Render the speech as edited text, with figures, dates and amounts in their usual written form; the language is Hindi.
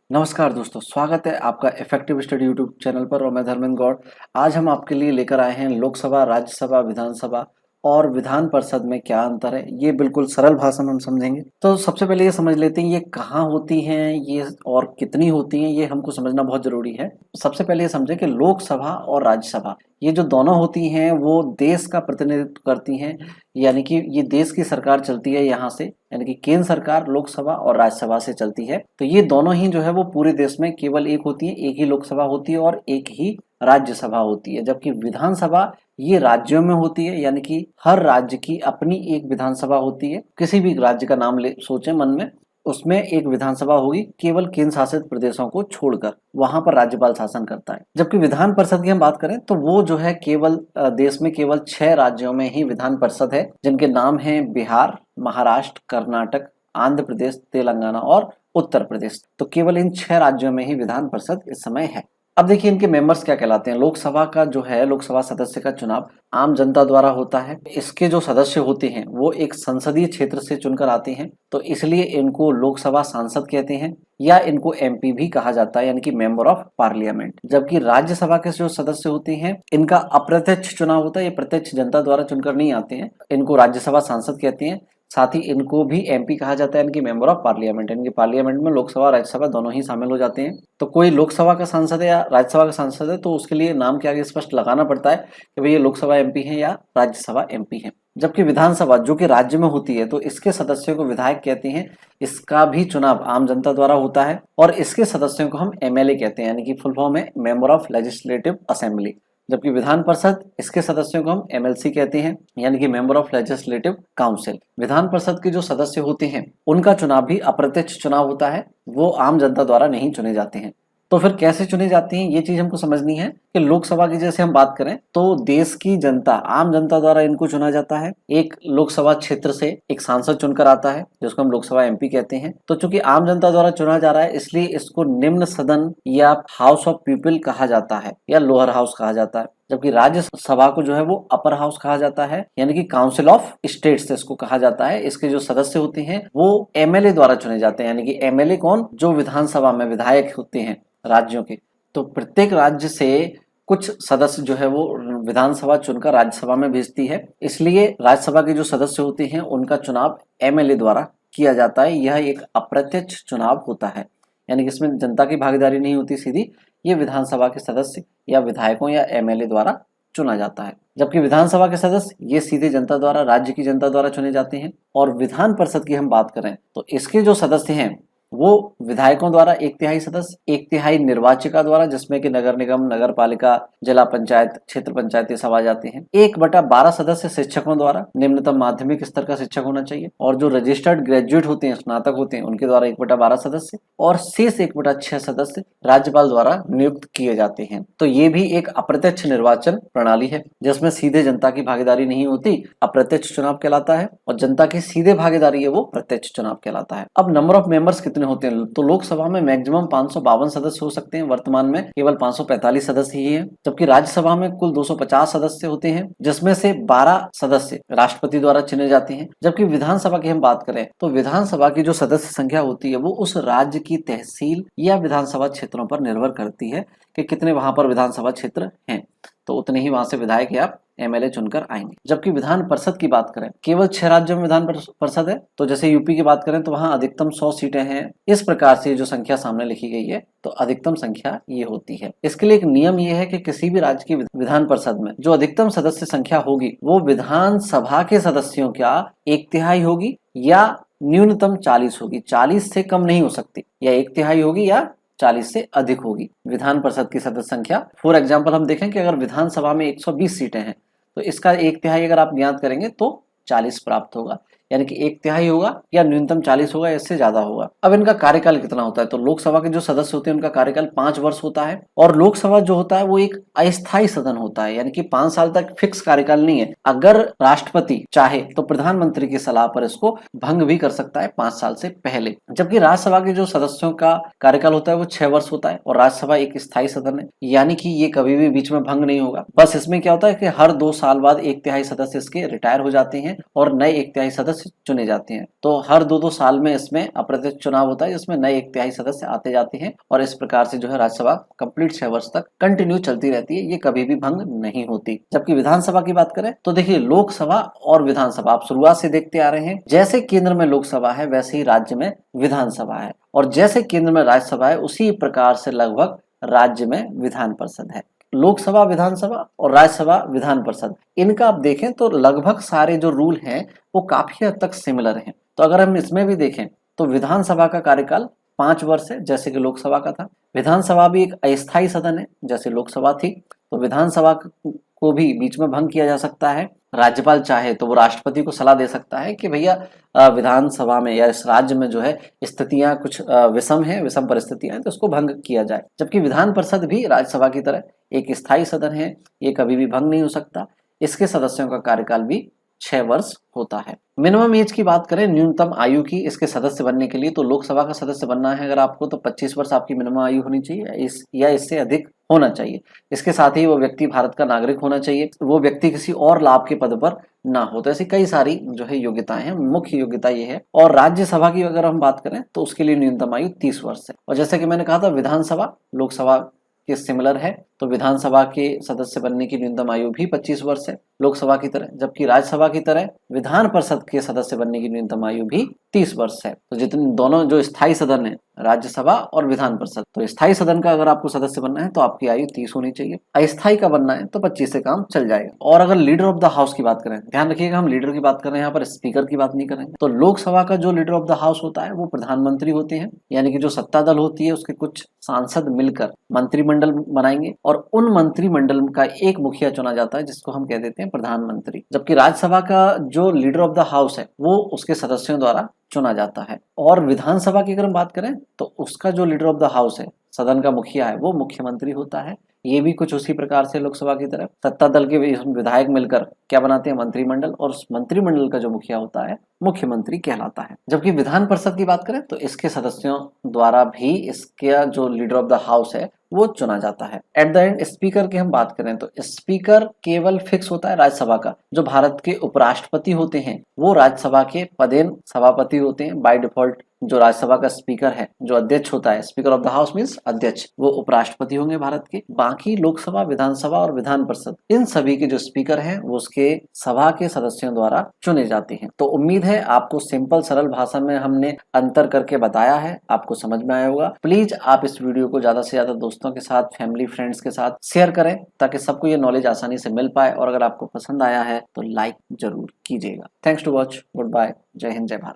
नमस्कार दोस्तों, स्वागत है आपका इफेक्टिव स्टडी यूट्यूब चैनल पर और मैं धर्मेंद्र गौड़। आज हम आपके लिए लेकर आए हैं लोकसभा, राज्यसभा, विधानसभा और विधान परिषद में क्या अंतर है, ये बिल्कुल सरल भाषा में हम समझेंगे। तो सबसे पहले ये समझ लेते हैं ये कहाँ होती हैं ये और कितनी होती हैं, ये हमको समझना बहुत जरूरी है। सबसे पहले ये समझें कि लोकसभा और राज्यसभा ये जो दोनों होती हैं वो देश का प्रतिनिधित्व करती हैं, यानी कि ये देश की सरकार चलती है यहाँ से, यानी कि केंद्र सरकार लोकसभा और राज्यसभा से चलती है। तो ये दोनों ही जो है वो पूरे देश में केवल एक होती है, एक ही लोकसभा होती है और एक ही राज्यसभा होती है। जबकि विधानसभा ये राज्यों में होती है, यानी कि हर राज्य की अपनी एक विधानसभा होती है। किसी भी राज्य का नाम ले सोचें मन में, उसमें एक विधानसभा होगी, केवल केंद्र शासित प्रदेशों को छोड़कर वहां पर राज्यपाल शासन करता है। जबकि विधान परिषद की हम बात करें तो वो जो है केवल देश में केवल 6 राज्यों में ही विधान परिषद है, जिनके नाम है बिहार, महाराष्ट्र, कर्नाटक, आंध्र प्रदेश, तेलंगाना और उत्तर प्रदेश। तो केवल इन 6 राज्यों में ही विधान परिषद इस समय है। अब देखिए इनके मेंबर्स क्या कहलाते हैं। लोकसभा का जो है लोकसभा सदस्य का चुनाव आम जनता द्वारा होता है। इसके जो सदस्य होते हैं वो एक संसदीय क्षेत्र से चुनकर आते हैं, तो इसलिए इनको लोकसभा सांसद कहते हैं या इनको एमपी भी कहा जाता है, यानी कि मेंबर ऑफ पार्लियामेंट। जबकि राज्यसभा के जो सदस्य होते हैं इनका अप्रत्यक्ष चुनाव होता है, ये प्रत्यक्ष जनता द्वारा चुनकर नहीं आते हैं, इनको राज्यसभा सांसद कहते हैं। साथ ही इनको भी एमपी कहा जाता है, इनकी मेंबर ऑफ पार्लियामेंट। इनकी पार्लियामेंट में लोकसभा और राज्यसभा दोनों ही शामिल हो जाते हैं। तो कोई लोकसभा का सांसद है या राज्यसभा का सांसद है तो उसके लिए नाम के आगे स्पष्ट लगाना पड़ता है कि भाई ये लोकसभा एमपी है या राज्यसभा एमपी है। जबकि विधानसभा जो कि राज्य में होती है तो इसके सदस्यों को विधायक कहते हैं। इसका भी चुनाव आम जनता द्वारा होता है और इसके सदस्यों को हम एमएलए कहते हैं, यानी कि फुल फॉर्म है मेंबर ऑफ लेजिस्लेटिव असेंबली। जबकि विधान परिषद इसके सदस्यों को हम एमएलसी कहते हैं, यानी कि member of legislative council. Vidhan Parishad के जो सदस्य होते हैं उनका चुनाव भी अप्रत्यक्ष चुनाव होता है, वो आम जनता द्वारा नहीं चुने जाते हैं। तो फिर कैसे चुने जाते हैं ये चीज हमको समझनी है कि लोकसभा की जैसे हम बात करें तो देश की जनता, आम जनता द्वारा इनको चुना जाता है। एक लोकसभा क्षेत्र से एक सांसद चुनकर आता है जिसको हम लोकसभा एमपी कहते हैं। तो चूंकि आम जनता द्वारा चुना जा रहा है इसलिए इसको निम्न सदन या हाउस ऑफ पीपल कहा जाता है या लोअर हाउस कहा जाता है। जबकि राज्यसभा को जो है वो अपर हाउस कहा जाता है, यानी कि काउंसिल ऑफ स्टेट्स इसको कहा जाता है। इसके जो सदस्य होते हैं वो एमएलए द्वारा चुने जाते हैं, यानी कि एमएलए कौन, जो विधानसभा में विधायक होते हैं राज्यों के। तो प्रत्येक राज्य से कुछ सदस्य जो है वो विधानसभा चुनकर राज्यसभा में भेजती है, इसलिए राज्यसभा के जो सदस्य होते हैं उनका चुनाव एमएलए द्वारा किया जाता है। यह एक अप्रत्यक्ष चुनाव होता है, यानी कि इसमें जनता की भागीदारी नहीं होती सीधी, ये विधानसभा के सदस्य या विधायकों या एमएलए द्वारा चुना जाता है। जबकि विधानसभा के सदस्य ये सीधे जनता द्वारा, राज्य की जनता द्वारा चुने जाते हैं। और विधान परिषद की हम बात करें तो इसके जो सदस्य हैं वो विधायकों द्वारा 1/3 सदस्य, 1/3 निर्वाचिका द्वारा, जिसमें कि नगर निगम, नगर पालिका, जिला पंचायत, क्षेत्र पंचायत ये सब आ जाते हैं। 1/12 सदस्य शिक्षकों द्वारा, निम्नतम माध्यमिक स्तर का शिक्षक होना चाहिए। और जो रजिस्टर्ड ग्रेजुएट होते हैं, स्नातक होते हैं, उनके द्वारा 1/12 सदस्य और शेष 1/6 सदस्य राज्यपाल द्वारा नियुक्त किए जाते हैं। तो ये भी एक अप्रत्यक्ष निर्वाचन प्रणाली है जिसमें सीधे जनता की भागीदारी नहीं होती, अप्रत्यक्ष चुनाव कहलाता है। और जनता की सीधे भागीदारी है वो प्रत्यक्ष चुनाव कहलाता है। अब नंबर ऑफ मेंबर्स कितने होते हैं, तो लोकसभा में मैक्सिमम 552 सदस्य हो सकते हैं, वर्तमान में केवल 545 सदस्य ही हैं। जबकि राज्यसभा में कुल 250 सदस्य होते हैं, जिसमें से 12 सदस्य राष्ट्रपति द्वारा चुने जाते हैं। जबकि विधानसभा की हम बात करें तो विधानसभा की जो सदस्य संख्या होती है वो उस राज्य की तहसील या विधानसभा क्षेत्रों पर निर्भर करती है कि कितने वहां पर विधानसभा क्षेत्र हैं, तो उतने ही वहां से विधायक या एमएलए चुनकर आएंगे। जबकि विधान परिषद की बात करें, केवल 6 राज्यों में विधान परिषद है। तो जैसे यूपी की बात करें तो वहां अधिकतम 100 सीटें हैं। इस प्रकार से जो संख्या सामने लिखी गई है तो अधिकतम संख्या ये होती है। इसके लिए एक नियम ये है कि किसी भी राज्य की विधान परिषद में जो अधिकतम सदस्य संख्या होगी वो विधानसभा के सदस्यों का 1/3 होगी या न्यूनतम 40 होगी, 40 से कम नहीं हो सकती, या 1/3 होगी या 40 से अधिक होगी विधान परिषद की सदस्य संख्या। फॉर एग्जाम्पल हम देखें कि अगर विधानसभा में 120 सीटें हैं तो इसका 1/3 अगर आप ज्ञात करेंगे तो 40 प्राप्त होगा, यानी कि 1/3 होगा या न्यूनतम 40 होगा, इससे ज्यादा होगा। अब इनका कार्यकाल कितना होता है, तो लोकसभा के जो सदस्य होते हैं उनका कार्यकाल 5 वर्ष होता है। और लोकसभा जो होता है वो एक अस्थायी सदन होता है, यानी कि 5 साल तक फिक्स कार्यकाल नहीं है। अगर राष्ट्रपति चाहे तो प्रधानमंत्री की सलाह पर इसको भंग भी कर सकता है 5 साल से पहले। जबकि राज्यसभा के जो सदस्यों का कार्यकाल होता है वो 6 वर्ष होता है और राज्यसभा एक स्थायी सदन है, यानी कि ये कभी भी बीच में भंग नहीं होगा। बस इसमें क्या होता है कि हर 2 साल बाद 1/3 सदस्य इसके रिटायर हो जाते हैं और नए 1/3 सदस्य सदस्य चुने जाते हैं। तो हर 2-2 साल में इसमें अप्रत्यक्ष चुनाव होता है, जिसमें नए 1/3 सदस्य आते जाते हैं और इस प्रकार से जो है राज्यसभा कंप्लीट 6 वर्ष तक कंटिन्यू चलती रहती है, ये कभी भी भंग नहीं होती। जबकि विधानसभा की बात करें तो देखिए, लोकसभा और विधानसभा आप शुरुआत से देखते आ रहे हैं, जैसे केंद्र में लोकसभा है वैसे ही राज्य में विधानसभा है, और जैसे केंद्र में राज्यसभा है उसी प्रकार से लगभग राज्य में विधान परिषद है। लोकसभा विधानसभा और राज्यसभा विधान परिषद, इनका आप देखें तो लगभग सारे जो रूल हैं वो काफी हद तक सिमिलर हैं। तो अगर हम इसमें भी देखें तो विधानसभा का कार्यकाल 5 वर्ष है, जैसे कि लोकसभा का था। विधानसभा भी एक अस्थायी सदन है, जैसे लोकसभा थी। तो विधानसभा को भी बीच में भंग किया जा सकता है। राज्यपाल चाहे तो वो राष्ट्रपति को सलाह दे सकता है कि भैया विधानसभा में या इस राज्य में जो है स्थितियां कुछ विषम परिस्थितियां हैं, तो उसको भंग किया जाए। जबकि विधान परिषद भी राज्यसभा की तरह एक स्थायी सदन है, ये कभी भी भंग नहीं हो सकता। इसके सदस्यों का कार्यकाल भी 6 वर्ष होता है। मिनिमम एज की बात करें, न्यूनतम आयु की इसके सदस्य बनने के लिए, तो लोकसभा का सदस्य बनना है अगर आपको, तो 25 वर्ष आपकी मिनिमम आयु होनी चाहिए या इससे अधिक होना चाहिए। इसके साथ ही वो व्यक्ति भारत का नागरिक होना चाहिए, वो व्यक्ति किसी और लाभ के पद पर ना हो। तो ऐसी कई सारी जो है योग्यताएं हैं, मुख्य योग्यता ये है। और राज्यसभा की अगर हम बात करें तो उसके लिए न्यूनतम आयु 30 वर्ष है। और जैसे कि मैंने कहा था, विधानसभा लोकसभा के सिमिलर है, तो विधानसभा के सदस्य बनने की न्यूनतम आयु भी 25 वर्ष है लोकसभा की तरह। जबकि राज्यसभा की तरह विधान परिषद के सदस्य बनने की न्यूनतम आयु भी 30 वर्ष है। तो जितने दोनों जो स्थायी सदन है, राज्यसभा और विधान परिषद, तो स्थायी सदन का अगर आपको सदस्य बनना है तो आपकी आयु 30 होनी चाहिए, अस्थायी का बनना है तो 25 से काम चल जाएगा। और अगर लीडर ऑफ द हाउस की बात करें, ध्यान रखिएगा हम लीडर की बात कर रहे हैं, यहाँ पर स्पीकर की बात नहीं करेंगे। तो लोकसभा का जो लीडर ऑफ द हाउस होता है वो प्रधानमंत्री होते हैं, यानी कि जो सत्ता दल होती है उसके कुछ सांसद मिलकर मंत्रिमंडल बनाएंगे और उन मंत्रिमंडल का एक मुखिया चुना जाता है, जिसको हम कह देते हैं प्रधानमंत्री। जबकि राज्यसभा का जो लीडर ऑफ द हाउस है वो उसके सदस्यों द्वारा चुना जाता है। और विधानसभा की अगर हम बात करें तो उसका जो लीडर ऑफ द हाउस है, सदन का मुखिया है, वो मुख्यमंत्री होता है। ये भी कुछ उसी प्रकार से लोकसभा की तरह सत्ता दल के विधायक मिलकर क्या बनाते हैं, मंत्रिमंडल, और उस मंत्रिमंडल का जो मुखिया होता है मुख्यमंत्री कहलाता है। जबकि विधान परिषद की बात करें तो इसके सदस्यों द्वारा भी इसका जो लीडर ऑफ द हाउस है वो चुना जाता है। एट द एंड स्पीकर की हम बात करें तो स्पीकर केवल फिक्स होता है राज्यसभा का। जो भारत के उपराष्ट्रपति होते हैं वो राज्यसभा के पदेन सभापति होते हैं बाय डिफॉल्ट। जो राज्यसभा का स्पीकर है, जो अध्यक्ष होता है, speaker of the house means अध्यक्ष, वो उपराष्ट्रपति होंगे भारत के। बाकी लोकसभा, विधानसभा और विधान परिषद, इन सभी के जो स्पीकर हैं वो उसके सभा के सदस्यों द्वारा चुने जाते हैं। तो उम्मीद है आपको सिंपल सरल भाषा में हमने अंतर करके बताया है, आपको समझ में आया होगा। प्लीज आप इस वीडियो को ज्यादा से ज्यादा दोस्तों के साथ, फैमिली फ्रेंड्स के साथ शेयर करें ताकि सबको ये नॉलेज आसानी से मिल पाए। और अगर आपको पसंद आया है तो लाइक जरूर कीजिएगा। Thanks to watch, good bye, जय हिंद, जय भारत।